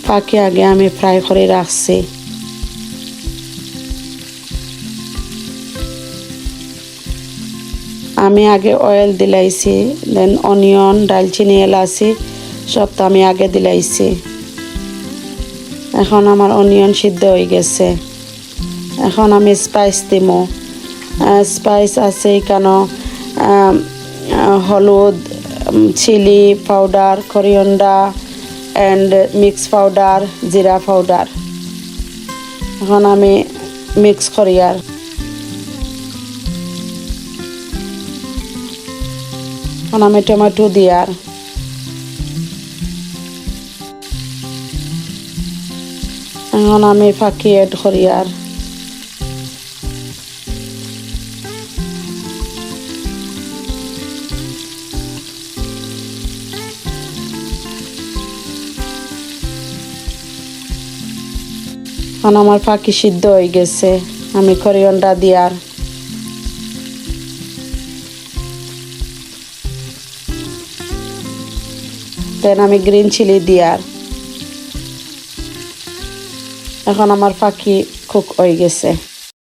ফাঁকি আগে আমি ফ্রাই করে রাখছি। আমি আগে অয়েল দিলাইছি, দেন অনিয়ন, ডালচিনি, এলাচি সব তো আমি আগে দিলাইছি। এখন আমার অনিয়ন সিদ্ধ হয়ে গেছে। এখন আমি স্পাইস দিব। স্পাইস আছে এখানে হলুদ, chilli powder, coriander and mix powder, জিরা পাউডার। এখন আমি মিক্স করি। আর এখন আমি টমেটো দিয়ার, এখন আমি ফাঁকি এড করি। আর এখন আমার ফাঁকি সিদ্ধ হয়ে গেছে। আমি করিয়েন্ডার দিয়ার, দেন আমি গ্রিন চিলি দিয়ার। এখন আমার ফাঁকি কুক হয়ে গেছে।